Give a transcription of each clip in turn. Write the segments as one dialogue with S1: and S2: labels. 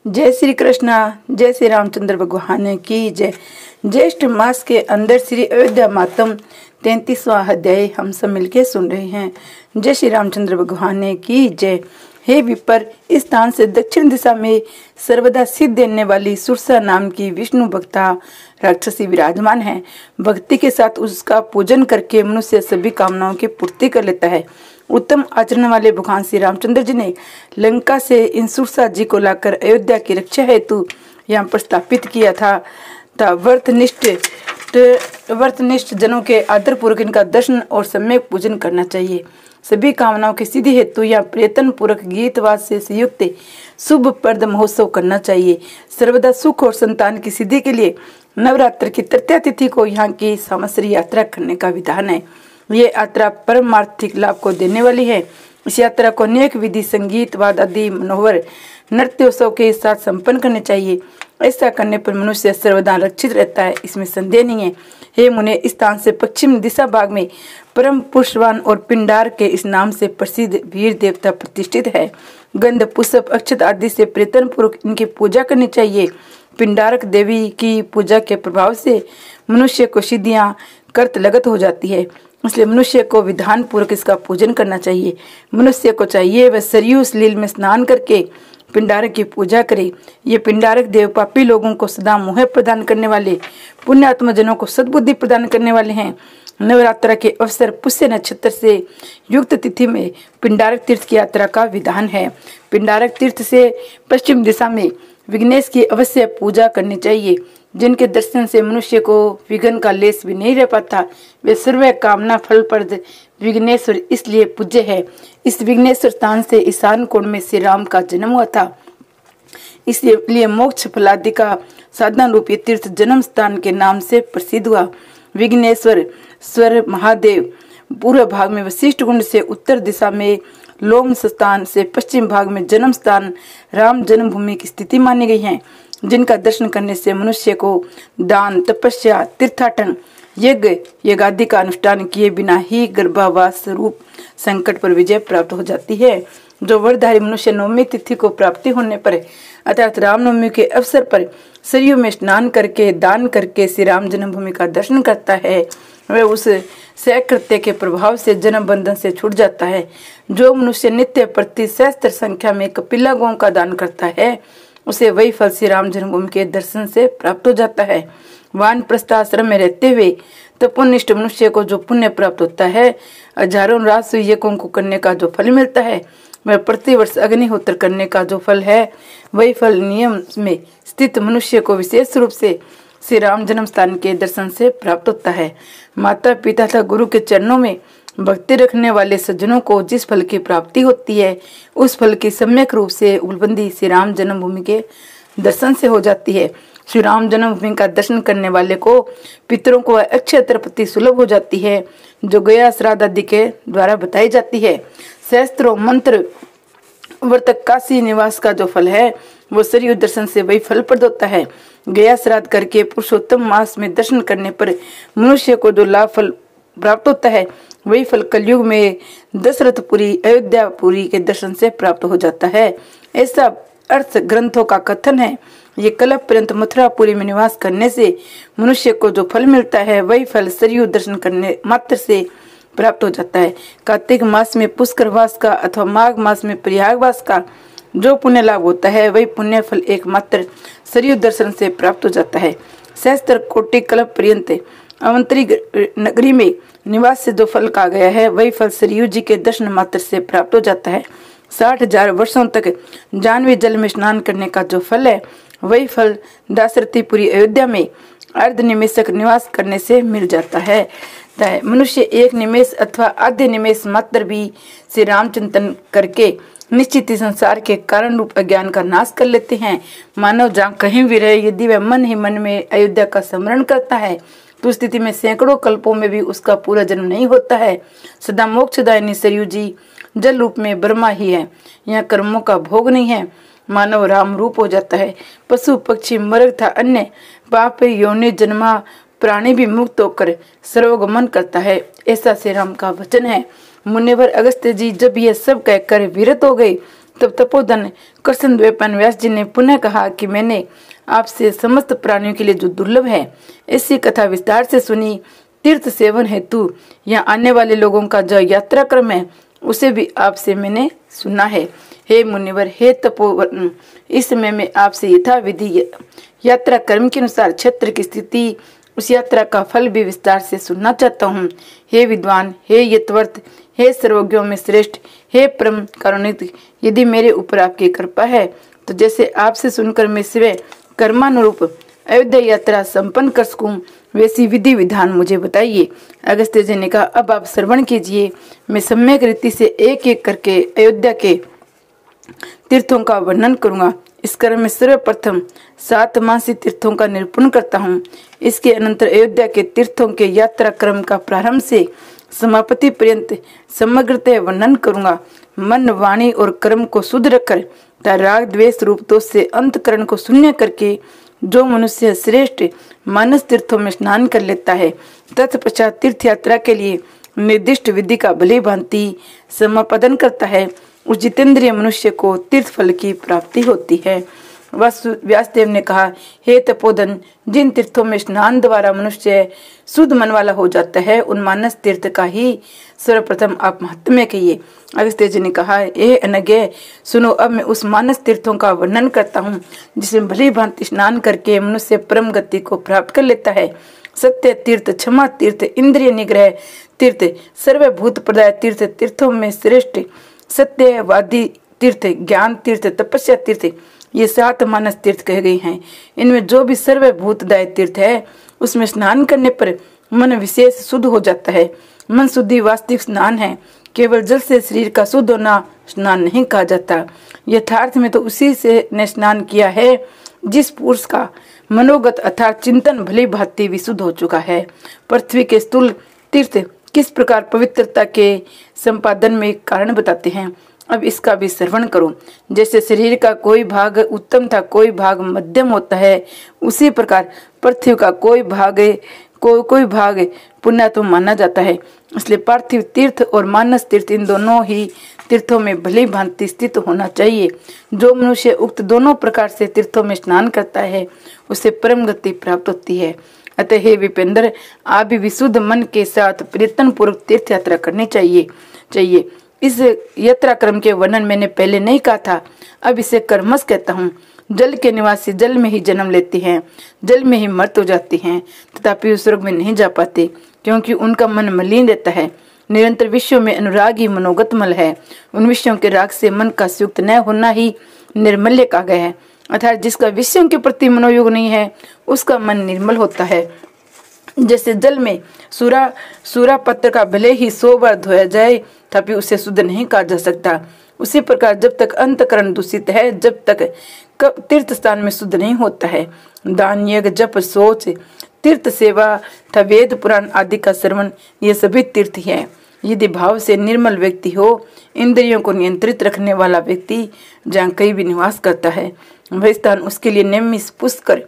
S1: जय श्री कृष्णा। जय श्री रामचंद्र भगवान की जय। ज्येष्ठ मास के अंदर श्री अयोध्या मातम 33वां अध्याय हम सब मिलके सुन रहे हैं। जय श्री रामचंद्र भगवान की जय। हे विपर, इस स्थान से दक्षिण दिशा में सर्वदा सिद्ध देने वाली सुरसा नाम की विष्णु भक्ता राक्षसी विराजमान है। भक्ति के साथ उसका पूजन करके मनुष्य सभी कामनाओं की पूर्ति कर लेता है। उत्तम आचरण वाले भगवान श्री रामचंद्र जी ने लंका से इन सुरसा जी को लाकर अयोध्या की रक्षा हेतु यहाँ पर स्थापित किया था। व्रतनिष्ठ जनों के आदर पूर्वक इनका दर्शन और सम्यक पूजन करना चाहिए। सभी कामनाओं की सिद्धि हेतु या प्रयत्न पूर्वक गीतवाद से संयुक्त शुभ प्रद महोत्सव करना चाहिए। सर्वदा सुख और संतान की सिद्धि के लिए नवरात्र की तृतीया तिथि को यहाँ की सामश्री यात्रा करने का विधान है। ये यात्रा परमार्थिक लाभ को देने वाली है। इस यात्रा को अनेक विधि, संगीत, वाद आदि मनोहर नृत्योत्सव के साथ संपन्न करने चाहिए। ऐसा करने पर मनुष्य सर्वदा रक्षित रहता है, इसमें संदेह नहीं है। हे मुने, इस स्थान से पश्चिम दिशा भाग में परम पुष्पवान और पिंडार के इस नाम से प्रसिद्ध वीर देवता प्रतिष्ठित है। गंध, पुष्प, अक्षत आदि से प्रयत्न पूर्वक इनकी पूजा करनी चाहिए। पिंडारक देवी की पूजा के प्रभाव से मनुष्य को सिद्धियां कर्त लगत हो जाती है, इसलिए मनुष्य को विधान पूर्वक इसका पूजन करना चाहिए। मनुष्य को चाहिए वह सरयू लील में स्नान करके पिंडारक की पूजा करे। ये पिंडारक देव पापी लोगों को सदा मोह प्रदान करने वाले, पुण्यात्मा जनों को सद्बुद्धि प्रदान करने वाले हैं। नवरात्र के अवसर पुष्य नक्षत्र से युक्त तिथि में पिंडारक तीर्थ की यात्रा का विधान है। पिंडारक तीर्थ से पश्चिम दिशा में विघ्नेश की अवश्य पूजा करनी चाहिए। जिनके दर्शन से मनुष्य को विघ्न का लेस भी नहीं रह पाता, वे सर्व कामना फलप्रद विघ्नेश्वर इसलिए पूज्य है। इस विघ्नेश्वर स्थान से ईशान कोण में श्री राम का जन्म हुआ था, इसलिए मोक्ष फलादि का साधना रूपी तीर्थ जन्म स्थान के नाम से प्रसिद्ध हुआ। विघ्नेश्वर स्वर महादेव पूर्व भाग में वशिष्ठ कुंड से उत्तर दिशा में लोम स्थान से पश्चिम भाग में जन्म स्थान राम जन्मभूमि की स्थिति मानी गई है। जिनका दर्शन करने से मनुष्य को दान, तपस्या, तीर्थाटन, यज्ञ आदि का अनुष्ठान किए बिना ही गर्भावास रूप संकट पर विजय प्राप्त हो जाती है। जो वरधारी मनुष्य नवमी तिथि को प्राप्ति होने पर अर्थात रामनवमी के अवसर पर सरयू में स्नान करके दान करके श्री राम जन्मभूमि का दर्शन करता है, वह उस सकृत्य के प्रभाव से जन्म बंधन से छूट जाता है। जो मनुष्य नित्य प्रति सहस्त्र संख्या में कपिला गौं का दान करता है, उसे वही फल श्री राम जन्मभूमि के दर्शन से प्राप्त हो जाता है। वानप्रस्थाश्रम में रहते हुए तपोनिष्ठ मनुष्य को जो पुण्य प्राप्त होता है, हजारों राजसूय यज्ञों को करने का जो फल मिलता है, वह प्रतिवर्ष अग्निहोत्र करने का जो फल है, वही फल नियम में स्थित मनुष्य को विशेष रूप से श्री राम जन्म स्थान के दर्शन से प्राप्त होता है। माता पिता तथा गुरु के चरणों में भक्ति रखने वाले सज्जनों को जिस फल की प्राप्ति होती है, उस फल की सम्यक रूप से उपलब्धि श्री राम जन्मभूमि के दर्शन से हो जाती है। श्री राम जन्मभूमि का दर्शन करने वाले को पितरों को अक्षय तृप्ति सुलभ हो जाती है, जो गया श्राद्ध आदि के द्वारा बताई जाती है। शास्त्रों मंत्र व्रत काशी निवास का जो फल है, वो सरयू दर्शन से वही फल प्रद होता है। गया श्राद्ध करके पुरुषोत्तम मास में दर्शन करने पर मनुष्य को जो लाभ फल प्राप्त होता है, वही फल कलयुग में दशरथपुरी अयोध्यापुरी के दर्शन से प्राप्त हो जाता है। ऐसा अर्थ ग्रंथों का कथन है। ये कल्प पर्यंत मथुरापुरी में निवास करने से मनुष्य को जो फल मिलता है, वही फल सरयू दर्शन करने मात्र से प्राप्त हो जाता है। कार्तिक मास में पुष्करवास का अथवा माघ मास में प्रयागवास का जो पुण्य लाभ होता है, वही पुण्य फल एकमात्र सरयू दर्शन से प्राप्त हो जाता है। सहस्त्र कोटि कल्प पर्यंत अवंतरी नगरी में निवास से जो फल कहा गया है, वही फल सरयू जी के दर्शन मात्र से प्राप्त हो जाता है। 60,000 वर्षों तक जानवी जल में स्नान करने का जो फल है, वही फल दाशरथीपुरी अयोध्या में अर्ध निमेषक निवास करने से मिल जाता है। मनुष्य एक निमेष अथवा आधे निमेष मात्र भी श्री राम चिंतन करके निश्चित ही संसार के कारण रूप अज्ञान का नाश कर लेते हैं। मानव जहाँ कहीं भी रहे, यदि वह मन ही मन में अयोध्या का स्मरण करता है, तो स्थिति में सैकड़ों कल्पों में भी उसका पूरा जन्म नहीं होता है। सदा मोक्षदायिनी सरयू जी जल रूप में ब्रह्मा ही है। यहाँ कर्मों का भोग नहीं है, मानव राम रूप हो जाता है। पशु पक्षी मृग था अन्य पाप योनि जन्मा प्राणी भी मुक्त होकर सर्वगमन करता है, ऐसा श्री राम का वचन है। मुनिवर अगस्त्य जी जब यह सब कहकर विरत हो गए, तब तपोधन कृष्ण द्वैपायन व्यास जी ने पुनः कहा कि मैंने आपसे समस्त प्राणियों के लिए जो दुर्लभ है ऐसी कथा विस्तार से सुनी। तीर्थ सेवन हेतु यहाँ आने वाले लोगों का जो यात्रा क्रम है उसे भी आपसे मैंने सुना है। हे मुनिवर, हे तपोवन, इस समय मैं आपसे यथा विधि यात्रा क्रम के अनुसार क्षेत्र की स्थिति, उस यात्रा का फल भी विस्तार से सुनना चाहता हूँ। हे विद्वान, हे यतवर्त, हे सर्वज्ञों में श्रेष्ठ, हे परम करुणित, यदि मेरे ऊपर आपकी कृपा है तो जैसे आपसे सुनकर मैं स्वयं कर्मानुरूप अयोध्या यात्रा संपन्न कर सकूं वैसी विधि विधान मुझे बताइए। अगस्त्य जी ने कहा, अब आप श्रवण कीजिए, मैं सम्यक रीति से एक एक करके अयोध्या के तीर्थों का वर्णन करूंगा। इस क्रम में सर्वप्रथम 7 मासिक तीर्थों का निरूपण करता हूँ। इसके अनंतर अयोध्या के तीर्थों के यात्रा क्रम का प्रारंभ से समाप्ति पर्यंत समग्रतः वर्णन करूंगा। मन, वाणी और कर्म को शुद्ध रखकर तथा राग द्वेष रूप दोष से अंतकरण को शून्य करके जो मनुष्य श्रेष्ठ मानस तीर्थों में स्नान कर लेता है तत्पश्चात तीर्थ यात्रा के लिए निर्दिष्ट विधि का भली भांति समापन करता है, उस जितेंद्रिय मनुष्य को तीर्थ फल की प्राप्ति होती है। व्यासदेव ने कहा, हे तपोधन, जिन तीर्थों में स्नान द्वारा मनुष्य शुद्ध मन वाला हो जाता है उन मानस तीर्थ का ही सर्वप्रथम आप महात्म्य कहिए। अगस्त्य जी ने कहा, हे अनज्ञ, सुनो, अब मैं उस मानस तीर्थों का वर्णन करता हूँ जिसमें भली भांति स्नान करके मनुष्य परम गति को प्राप्त कर लेता है। सत्य तीर्थ, क्षमा तीर्थ, इंद्रिय निग्रह तीर्थ, सर्वभूत प्रदाय तीर्थ, तीर्थों में श्रेष्ठ सत्यवादी तीर्थ, ज्ञान तीर्थ, तपस्या तीर्थ, ये 7 मानस तीर्थ कहे गए हैं। इनमें जो भी सर्वभूतदाय तीर्थ है उसमें स्नान करने पर मन विशेष शुद्ध हो जाता है। मन शुद्धि वास्तविक स्नान है, केवल जल से शरीर का शुद्ध होना स्नान नहीं कहा जाता। यथार्थ में तो उसी से ने स्नान किया है जिस पुरुष का मनोगत अर्थात चिंतन भली भांति विशुद्ध हो चुका है। पृथ्वी के स्थूल तीर्थ किस प्रकार पवित्रता के संपादन में कारण बताते हैं, अब इसका भी श्रवण करो। जैसे शरीर का कोई भाग उत्तम था, कोई भाग मध्यम होता है, उसी प्रकार पृथ्वी का कोई भाग पुण्यात्म माना जाता है। इसलिए पार्थिव तीर्थ और मानस तीर्थ, इन दोनों ही तीर्थों में भली भांति स्थित होना चाहिए। जो मनुष्य उक्त दोनों प्रकार से तीर्थों में स्नान करता है उसे परम गति प्राप्त होती है। अतः हे विपेंद्र, आप भी विशुद्ध मन के साथ प्रयत्न पूर्वक तीर्थ यात्रा करनी चाहिए। इस यात्रा क्रम के वर्णन मैंने पहले नहीं कहा था, अब इसे कर्मश कहता हूँ। जल के निवासी जल में ही जन्म लेते हैं, जल में ही मृत हो जाते हैं, तथापि स्वर्ग में नहीं जा पाते क्योंकि उनका मन मलिन रहता है। निरंतर विषयों में अनुराग ही मनोगत मल है। उन विषयों के राग से मन का युक्त न होना ही निर्मल्य कहा गया है। अर्थात जिसका विषयों के प्रति मनोयोग नहीं है उसका मन निर्मल होता है। जैसे जल में सूरा पत्र का भले ही 100 बार धोया जाए तभी उसे शुद्ध नहीं कहा जा सकता, उसी प्रकार जब तक अंतकरण दूषित है जब तक तीर्थ स्थान में शुद्ध नहीं होता है। दान, यज्ञ, जप, सोच, तीर्थ सेवा तथा वेद पुराण आदि का श्रवण, ये सभी तीर्थ है। यदि भाव से निर्मल व्यक्ति हो, इंद्रियों को नियंत्रित रखने वाला व्यक्ति जहाँ कहीं भी निवास करता है वह स्थान उसके लिए नियमित पुष्कर,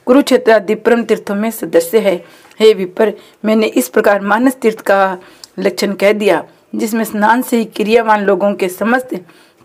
S1: कुरुक्षेत्र आदि परम तीर्थों में सदस्य है। हे विपर, मैंने इस प्रकार मानस तीर्थ का लक्षण कह दिया जिसमें स्नान से ही क्रियावान लोगों के समस्त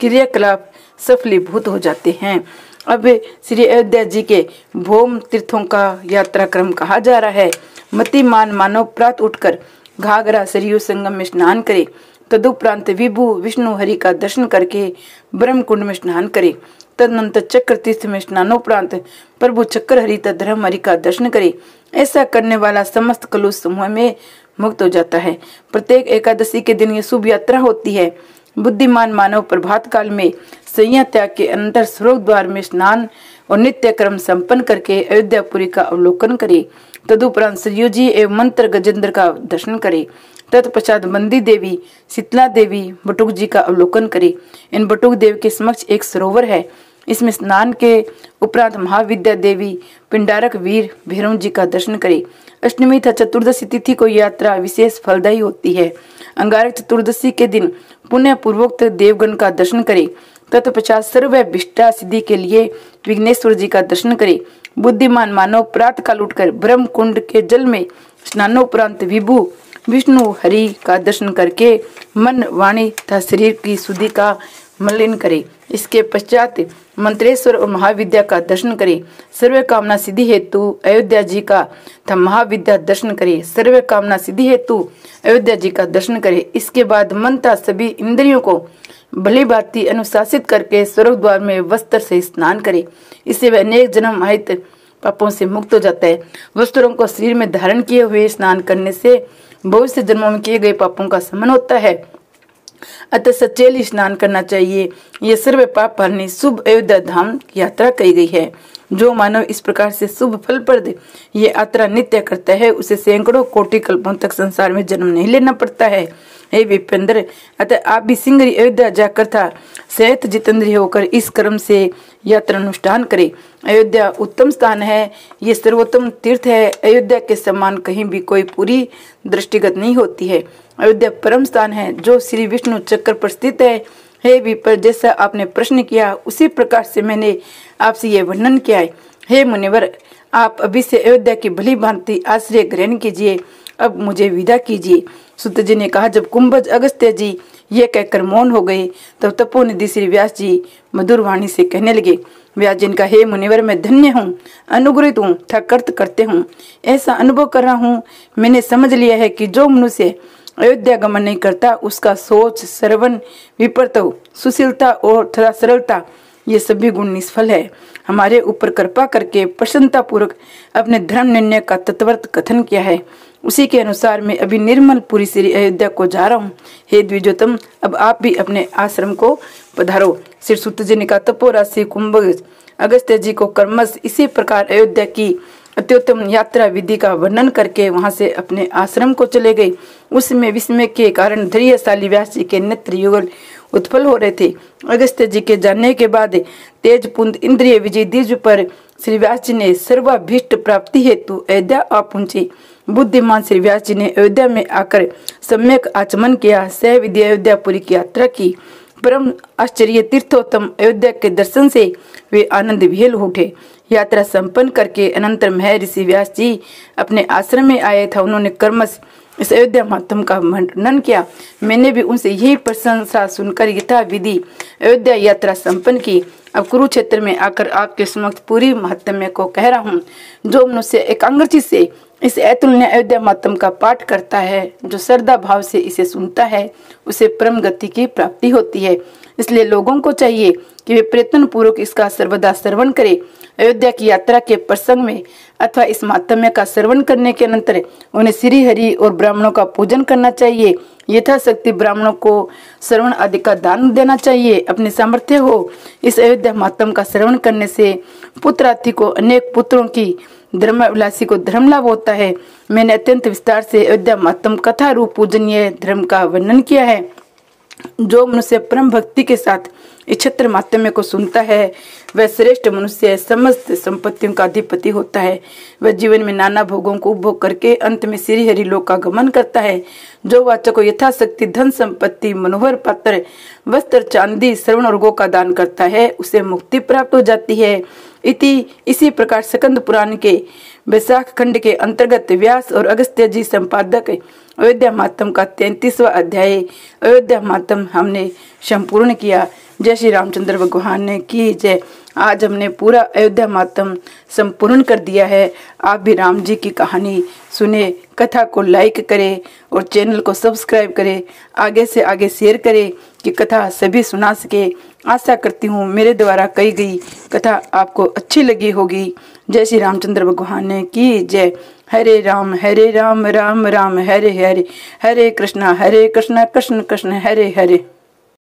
S1: क्रियाकलाप सफलीभूत हो जाते हैं। अब श्री अयोध्या जी के भौम तीर्थों का यात्रा क्रम कहा जा रहा है। मतिमान मानव प्रात उठकर घाघरा सरयू संगम में स्नान करे, तदुपरांत विभु विष्णु हरि का दर्शन करके ब्रह्म कुंड में स्नान करे, तदनंतर चक्र तीर्थ में स्नानोपरांत प्रभु चक्र हरि तथा धर्म हरि का दर्शन करे। ऐसा करने वाला समस्त कलुष समूह में मुक्त हो जाता है। प्रत्येक एकादशी के दिन ये शुभ यात्रा होती है। बुद्धिमान मानव प्रभात काल में संयम त्याग के अंतर स्वर्ग द्वार में स्नान और नित्य कर्म संपन्न करके अयोध्यापुरी का अवलोकन करे। तदुपरांत सरयू जी एवं मंत्र गजेंद्र का दर्शन करे। तत्पश्चात बंदी देवी, शीतला देवी, बटुक जी का अवलोकन करे। इन बटुक देव के समक्ष एक सरोवर है, इसमें स्नान के उपरांत महाविद्या देवी, पिंडारक वीर भैरव जी का दर्शन करे। अष्टमी तथा चतुर्दशी तिथि को यात्रा विशेष फलदायी होती है। अंगारक चतुर्दशी के दिन पुण्य पूर्वोक्त देवगण का दर्शन करे। तत्पश्चात सर्व विष्टा सिद्धि के लिए विघ्नेश्वर जी का दर्शन करे। बुद्धिमान मानव प्रातः काल उठकर ब्रह्म कुंड के जल में स्नानोपरांत विभु विष्णु हरि का दर्शन करके मन, वाणी तथा शरीर की शुद्धि का मलिन करे। इसके पश्चात मंत्रेश्वर और महाविद्या का दर्शन करे। सर्व कामना सिद्धि हेतु अयोध्या जी का तथा महाविद्या दर्शन करे। सर्व कामना सिद्धि हेतु अयोध्या जी का दर्शन करे। इसके बाद मन तथा सभी इंद्रियों को भली भांति अनुशासित करके स्वर्ग द्वार में वस्त्र से स्नान करे। इससे वह अनेक जन्म आहित पापों से मुक्त हो जाता है। वस्त्रों को शरीर में धारण किए हुए स्नान करने से भविष्य जन्मों में किए गए पापों का शमन होता है। अतः सचेल स्नान करना चाहिए। ये सर्व पाप हरनी शुभ अयोध्या धाम की यात्रा कही गई है। जो मानव इस प्रकार से शुभ फलप्रद ये यात्रा नित्य करता है उसे सैकड़ों कोटि कल्पों तक संसार में जन्म नहीं लेना पड़ता है। हे विपेंद्र, अतः आप भी सिंगरी अयोध्या जाकर था सेहत जितेंद्रिय होकर इस क्रम से यात्रा अनुष्ठान करें। अयोध्या उत्तम स्थान है, ये सर्वोत्तम तीर्थ है। अयोध्या के समान कहीं भी कोई पूरी दृष्टिगत नहीं होती है। अयोध्या परम स्थान है जो श्री विष्णु चक्र पर स्थित है। हे विपर, जैसा आपने प्रश्न किया उसी प्रकार से मैंने आपसे यह वर्णन किया है। हे मुनिवर, आप अभी से अयोध्या की भली भांति आश्रय ग्रहण कीजिए। अब मुझे विदा कीजिए। सुत जी ने कहा। जब कुंभज अगस्त्य जी ये कहकर मौन हो गए तब तपोनिधि श्री व्यास जी मधुर वाणी से कहने लगे। व्यास जी ने कहा, हे मुनिवर, मैं धन्य हूँ, अनुग्रहित हूँ तथा कर्त करते हूँ। ऐसा अनुभव कर रहा हूँ, मैंने समझ लिया है कि जो मनुष्य अयोध्या गमन नहीं करता उसका सोच, श्रवण, विपर्त, सुशीलता और तथा सरलता ये सभी गुण निष्फल है। हमारे ऊपर कृपा करके प्रसन्नता पूर्वक अपने धर्म निर्णय का तत्वर्थ कथन किया है, उसी के अनुसार मैं अभी निर्मल पुरी श्री अयोध्या को जा रहा हूँ। हे द्विजोतम, अब आप भी अपने आश्रम को पधारो। श्री सुत जी ने कहा। तपोराशि कुंभज अगस्त्य जी को कर्मश इसी प्रकार अयोध्या की अत्युत्तम यात्रा विधि का वर्णन करके वहां से अपने आश्रम को चले गए। उसमें विस्मय के कारण धैर्यशाली व्यास जी के नेत्र युगल उत्पल हो रहे थे। अगस्त्य जी के जाने के बाद तेज पुंज इंद्रिय विजय द्विज पर श्री व्यास जी ने सर्वाभीष्ट प्राप्ति हेतु अयोध्या आ पहुंचे। बुद्धिमान श्री व्यास जी ने अयोध्या में आकर सम्यक आचमन किया। सह विधि अयोध्यापुरी की यात्रा की। परम आश्चर्य तीर्थोत्तम अयोध्या के दर्शन से वे आनंद विहेल उठे। यात्रा संपन्न करके अनंतर महर्षि व्यास जी अपने आश्रम में आए थे। उन्होंने कर्मश इस अयोध्या महात्म का वर्णन किया। मैंने भी उनसे यही प्रशंसा सुनकर यथा विधि अयोध्या यात्रा संपन्न की। अब कुरुक्षेत्र में आकर आपके समक्ष पूरी महात्म्य को कह रहा हूँ। जो मनुष्य एकाग्रचित्त से इस अतुलनीय अयोध्या महात्म का पाठ करता है, जो श्रद्धा भाव से इसे सुनता है, उसे परम गति की प्राप्ति होती है। इसलिए लोगों को चाहिए कि वे प्रयत्न पूर्वक इसका सर्वदा श्रवण करें। अयोध्या की यात्रा के प्रसंग में अथवा इस महात्म्य का श्रवण करने के अनंतर उन्हें श्री हरि और ब्राह्मणों का पूजन करना चाहिए। यथाशक्ति ब्राह्मणों को श्रवण आदि का दान देना चाहिए। अपने सामर्थ्य हो इस अयोध्या महात्म का श्रवण करने से पुत्रार्थी को अनेक पुत्रों की धर्माभिलाषी को धर्म लाभ होता है। मैंने अत्यंत विस्तार से अयोध्या महात्म कथा रूप पूजनीय धर्म का वर्णन किया है। जो मनुष्य परम भक्ति के साथ इस क्षेत्र महात्म्य को सुनता है वह श्रेष्ठ मनुष्य समस्त संपत्तियों का अधिपति होता है। वह जीवन में नाना भोगों को उपभोग करके अंत में श्री हरि लोक का गमन करता है। जो वाचक को यथाशक्ति धन संपत्ति, मनोहर पात्र, वस्त्र, चांदी, श्रवण और गो का दान करता है उसे मुक्ति प्राप्त हो जाती है। इसी प्रकार स्कंद पुराण के वैशाख खंड के अंतर्गत व्यास और अगस्त्य जी संपादक अयोध्या महात्म का 33वां अध्याय अयोध्या महात्म हमने संपूर्ण किया। जय श्री रामचंद्र भगवान ने की जय। आज हमने पूरा अयोध्या महात्म संपूर्ण कर दिया है। आप भी राम जी की कहानी सुने, कथा को लाइक करें और चैनल को सब्सक्राइब करें। आगे से आगे शेयर करें कि कथा सभी सुना सके। आशा करती हूँ मेरे द्वारा कही गई कथा आपको अच्छी लगी होगी। जय श्री रामचंद्र भगवान ने की जय। हरे राम राम राम हरे हरे, हरे कृष्णा कृष्ण कृष्ण हरे हरे।